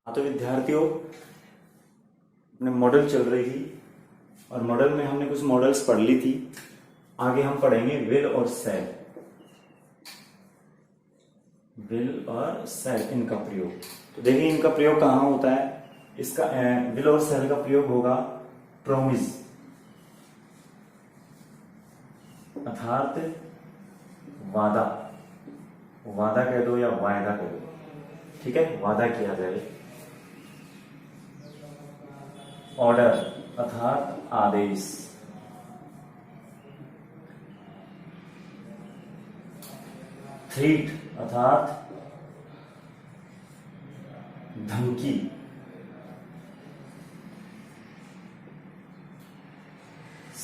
हाँ तो विद्यार्थियों, अपने मॉडल चल रही थी और मॉडल में हमने कुछ मॉडल्स पढ़ ली थी। आगे हम पढ़ेंगे विल और सेल। विल और सेल इनका प्रयोग। तो देखिए इनका प्रयोग कहाँ होता है। इसका विल और सेल का प्रयोग होगा प्रोमिस अर्थात वादा, वादा कह दो या वायदा कह दो, ठीक है, वादा किया जाए। ऑर्डर अर्थात आदेश, थ्रीट अर्थात धमकी,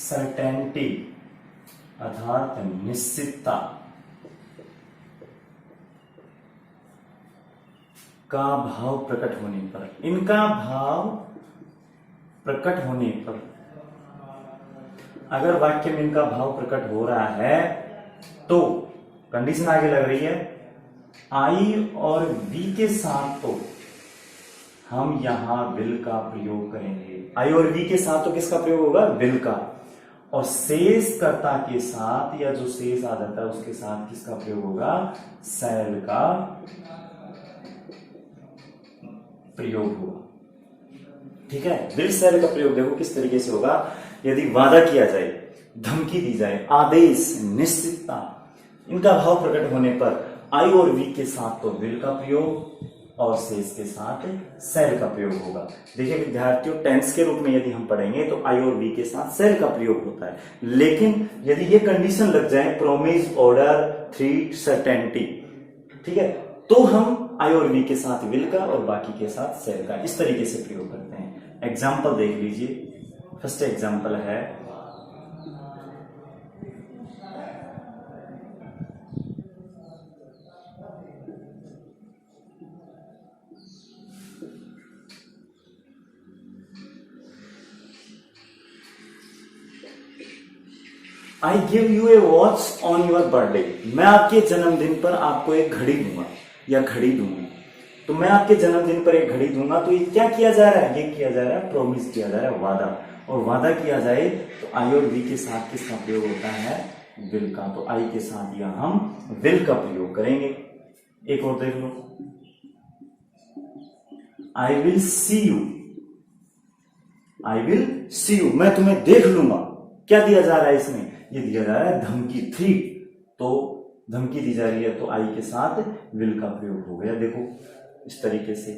सर्टेनिटी अर्थात निश्चितता, का भाव प्रकट होने पर, इनका भाव प्रकट होने पर, अगर वाक्य में इनका भाव प्रकट हो रहा है तो कंडीशन आगे लग रही है आई और वी के साथ तो हम यहां विल का प्रयोग करेंगे। आई और वी के साथ तो किसका प्रयोग होगा? विल का। और शेष कर्ता के साथ या जो शेष आ जाता है उसके साथ किसका प्रयोग होगा? सेल का प्रयोग होगा। ठीक है, विल सेल का प्रयोग देखो किस तरीके से होगा। यदि वादा किया जाए, धमकी दी जाए, आदेश, निश्चितता, इनका भाव प्रकट होने पर आई और वी के साथ तो विल का प्रयोग और शेष के साथ सेल का प्रयोग होगा। देखिए विद्यार्थियों, टेंस के रूप में यदि हम पढ़ेंगे तो आई और वी के साथ सेल का प्रयोग होता है, लेकिन यदि ये कंडीशन लग जाए प्रोमिस, ऑर्डर, थ्रीट, सर्टेनिटी, ठीक है, तो हम आई और वी के साथ विल का और बाकी के साथ सेल का इस तरीके से प्रयोग करते हैं। एग्जाम्पल देख लीजिए। फर्स्ट एग्जाम्पल है I give U A watch on your birthday. मैं आपके जन्मदिन पर आपको एक घड़ी दूंगा या घड़ी दूंगी। तो मैं आपके जन्मदिन पर एक घड़ी दूंगा, तो ये क्या किया जा रहा है? ये किया जा रहा है प्रोमिस, किया जा रहा है वादा। और वादा किया जाए तो आई और वी के साथ किसका प्रयोग होता है? विल का। तो आई के साथ यहां हम विल का प्रयोग करेंगे। एक और देख लो, I will see you. I will see you, मैं तुम्हें देख लूंगा। क्या दिया जा रहा है इसमें? ये दिया जा रहा है धमकी, थ्री। तो धमकी दी जा रही है तो आई के साथ विल का प्रयोग हो गया। देखो इस तरीके से।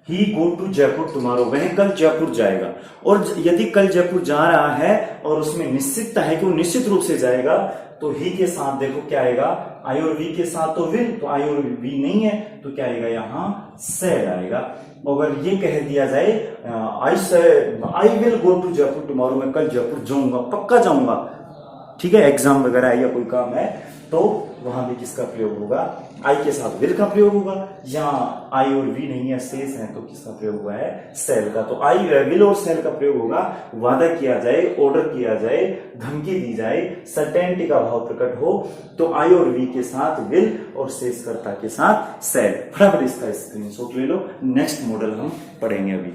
ही गो टू जयपुर टुमारो, वह कल जयपुर जाएगा। और यदि कल जयपुर जा रहा है और उसमें निश्चितता है कि वो निश्चित रूप से जाएगा, तो ही के साथ देखो क्या आएगा? आई और वी के साथ तो विल, तो आई और वी नहीं है तो क्या आएगा? यहां सेल आएगा। अगर ये कह दिया जाए I will go to Jaipur tomorrow, मैं कल जयपुर जाऊंगा, पक्का जाऊंगा, ठीक है, एग्जाम वगैरह है या कोई काम है, तो वहां भी किसका प्रयोग होगा? आई के साथ विल का प्रयोग होगा। यहाँ आई और वी नहीं है, शेष है, तो किसका प्रयोग हुआ है? सेल का। तो आई विल और सेल का प्रयोग होगा। वादा किया जाए, ऑर्डर किया जाए, धमकी दी जाए, सर्टेनिटी का भाव प्रकट हो, तो आई और वी के साथ विल और शेषकर्ता के साथ सेल। फटाफट इसका स्क्रीनशॉट ले लो। नेक्स्ट मॉडल हम पढ़ेंगे अभी।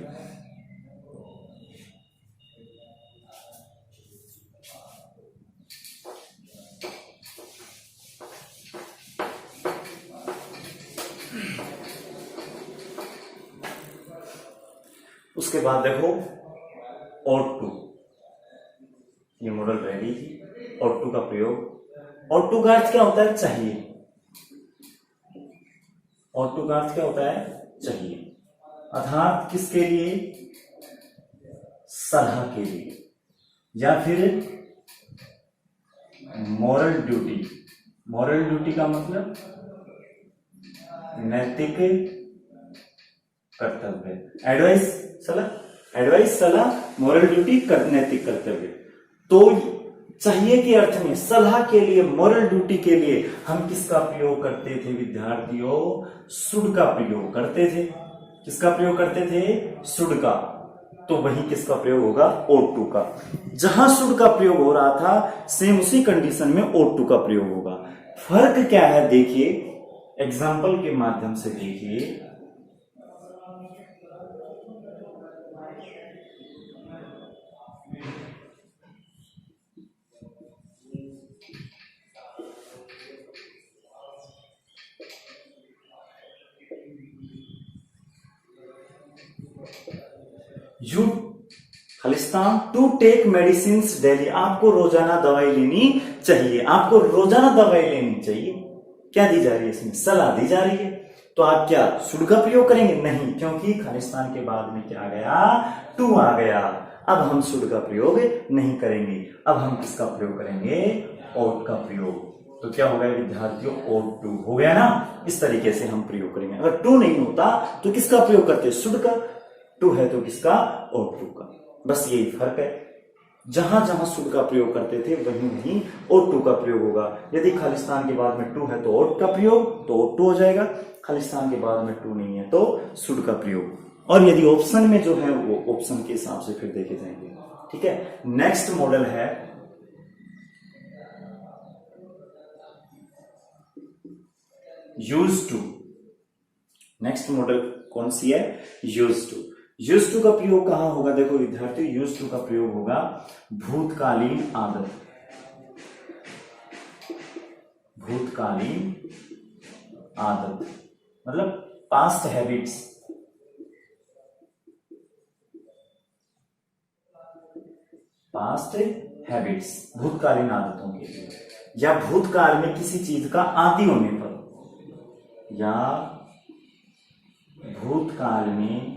उसके बाद देखो ought to, ये मॉडल रेडी थी। ought to का प्रयोग। ought to का अर्थ क्या होता है? चाहिए। ought to का अर्थ क्या होता है? चाहिए। अर्थात किसके लिए? सलाह के लिए, या फिर मॉरल ड्यूटी। मॉरल ड्यूटी का मतलब नैतिक कर्तव्य। एडवाइस, सलाह, मॉरल ड्यूटी, नैतिक कर्तव्य। तो चाहिए के अर्थ में सलाह के लिए, मॉरल ड्यूटी के लिए हम किसका प्रयोग करते थे विद्यार्थियों? शुड का प्रयोग करते थे। किसका प्रयोग करते थे? शुड का। तो वही किसका प्रयोग होगा? ought to का। जहां शुड का प्रयोग हो रहा था सेम उसी कंडीशन में ought to का प्रयोग होगा। फर्क क्या है देखिए, एग्जाम्पल के माध्यम से देखिए। You Khalistan to take medicine daily, आपको रोजाना दवाई लेनी चाहिए, आपको रोजाना दवाई लेनी चाहिए। क्या दी जा रही है इसमें? सलाह दी जा रही है। तो आप क्या शुड का प्रयोग करेंगे? नहीं, क्योंकि खालिस्तान के बाद में क्या आ गया? टू आ गया। अब हम शुड का प्रयोग नहीं करेंगे, अब हम किसका प्रयोग करेंगे? ought का प्रयोग। तो क्या हो गया विद्यार्थियों? ought to हो गया ना। इस तरीके से हम प्रयोग करेंगे। अगर टू नहीं होता तो किसका प्रयोग करते? शुड का। टू है तो किसका? ought to का। बस यही फर्क है। जहां जहां शुड का प्रयोग करते थे वहीं वहीं ought to का प्रयोग होगा। यदि खालिस्तान के बाद में टू है तो ought का प्रयोग, तो ought to हो जाएगा। खालिस्तान के बाद में टू नहीं है तो शुड का प्रयोग। और यदि ऑप्शन में जो है वो ऑप्शन के हिसाब से फिर देखे जाएंगे। ठीक है। नेक्स्ट मॉडल है यूज टू। नेक्स्ट मॉडल कौन सी है? Use to. यूज टू का प्रयोग कहां होगा? देखो विद्यार्थियों, यूज टू का प्रयोग होगा भूतकालीन आदत। भूतकालीन आदत मतलब पास्ट हैबिट्स। पास्ट हैबिट्स भूतकालीन आदतों के लिए, या भूतकाल में किसी चीज का आदी होने पर, या भूतकाल में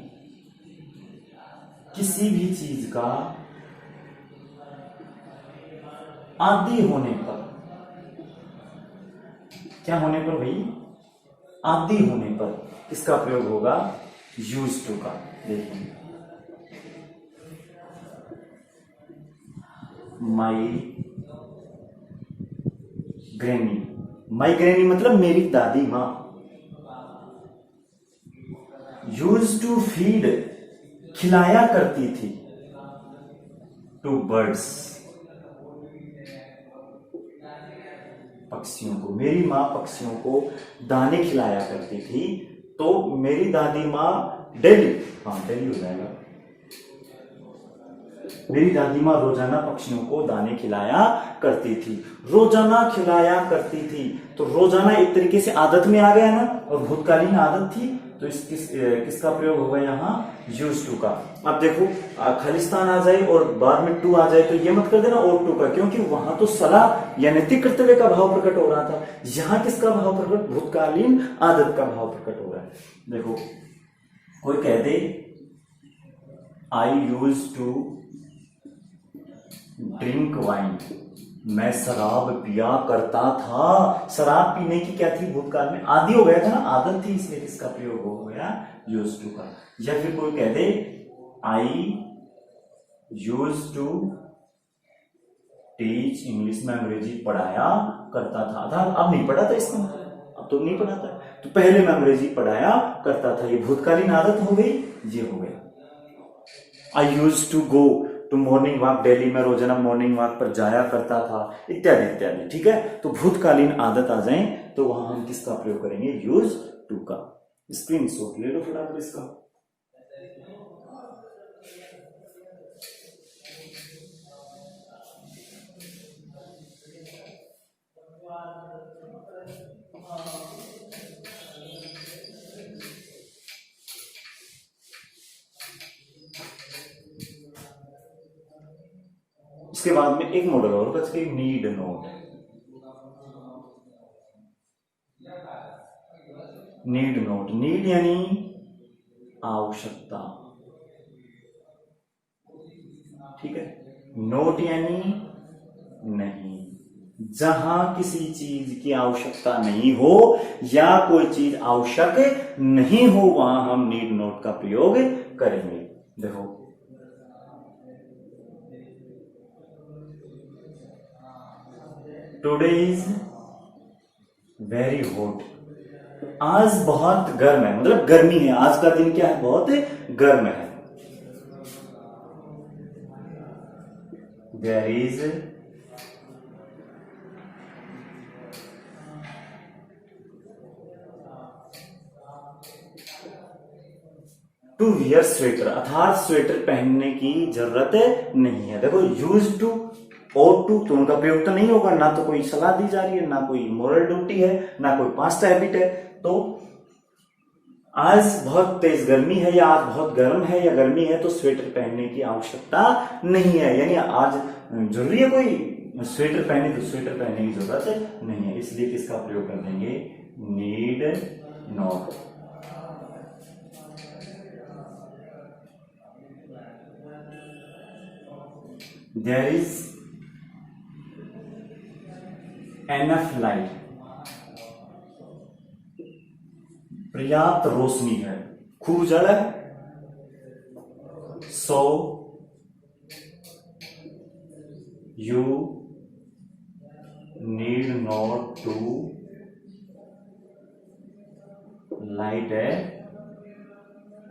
किसी भी चीज का आदी होने पर। क्या होने पर भाई? आदी होने पर किसका प्रयोग होगा? यूज टू का। देखिए, माई ग्रैनी। माई ग्रैनी मतलब मेरी दादी माँ। यूज टू फीड खिलाया करती थी टू बर्ड्स, पक्षियों को। मेरी माँ पक्षियों को दाने खिलाया करती थी। तो मेरी दादी माँ डेली, हाँ डेली हो जाएगा, मेरी दादी माँ रोजाना पक्षियों को दाने खिलाया करती थी। रोजाना खिलाया करती थी तो रोजाना एक तरीके से आदत में आ गया ना, और भूतकालीन आदत थी तो किसका प्रयोग होगा यहाँ? यूज टू का। अब देखो खालिस्तान आ जाए और बाद में टू आ जाए तो ये मत कर देना ought to का, क्योंकि वहां तो सलाह या नैतिक कर्तव्य का भाव प्रकट हो रहा था। यहाँ किसका भाव प्रकट? भूतकालीन आदत का भाव प्रकट हो रहा है। देखो कोई कह दे आई यूज टू ड्रिंक वाइन, मैं शराब पिया करता था। शराब पीने की क्या थी? भूतकाल में आदी हो गया था ना, आदत थी, इसलिए किसका प्रयोग हो गया? यूज टू का। या फिर कोई कह दे आई यूज टू टीच इंग्लिश, में अंग्रेजी पढ़ाया करता था। अब नहीं पढ़ा था, इसका मतलब अब तो नहीं पढ़ाता, तो पहले मैं अंग्रेजी पढ़ाया करता था। ये भूतकालीन आदत हो गई, ये हो गया। I use to go to morning walk daily, में रोजाना मॉर्निंग वॉक पर जाया करता था, इत्यादि इत्यादि। ठीक है। तो भूतकालीन आदत आ जाए तो वहां हम किसका प्रयोग करेंगे? यूज टू का। स्क्रीनशॉट ले लो फटाफट इसका। उसके बाद में एक मॉडल और बच गई, need note. Need note, need यानी आवश्यकता, ठीक है। नोट यानी नहीं। जहां किसी चीज की आवश्यकता नहीं हो या कोई चीज आवश्यक नहीं हो वहां हम नीड नोट का प्रयोग करेंगे। देखो टुडे इज वेरी हॉट, आज बहुत गर्म है, मतलब गर्मी है, आज का दिन क्या है, बहुत गर्म है। There is to wear sweater, अर्थात स्वेटर पहनने की जरूरत नहीं है। देखो यूज टू और टू तो उनका प्रयोग तो नहीं होगा, ना तो कोई सलाह दी जा रही है, ना कोई मोरल ड्यूटी है, ना कोई पास्ट हैबिट है। तो आज बहुत तेज गर्मी है या आज बहुत गर्म है या गर्मी है तो स्वेटर पहनने की आवश्यकता नहीं है, यानी आज जरूरी है कोई स्वेटर पहने तो स्वेटर पहनने की जरूरत नहीं है, इसलिए किसका प्रयोग कर देंगे, need not. There is enough light, पर्याप्त रोशनी है, खूब उजाला है। So you need not to light a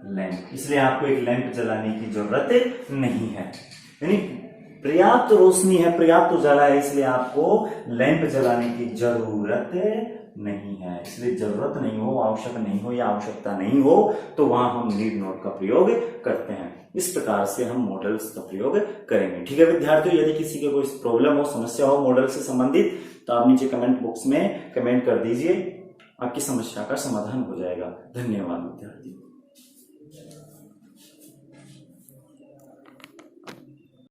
lamp, इसलिए आपको एक लैंप जलाने की जरूरत नहीं है। यानी पर्याप्त रोशनी है, पर्याप्त उजाला है, इसलिए आपको लैंप जलाने की जरूरत नहीं है। इसलिए जरूरत नहीं हो, आवश्यक नहीं हो या आवश्यकता नहीं हो तो वहां हम नीड नॉट का प्रयोग करते हैं। इस प्रकार से हम मॉडल्स का प्रयोग करेंगे। ठीक है विद्यार्थियों, यदि किसी के कोई प्रॉब्लम हो, समस्या हो मॉडल से संबंधित तो आप नीचे कमेंट बॉक्स में कमेंट कर दीजिए, आपकी समस्या का समाधान हो जाएगा। धन्यवाद विद्यार्थी।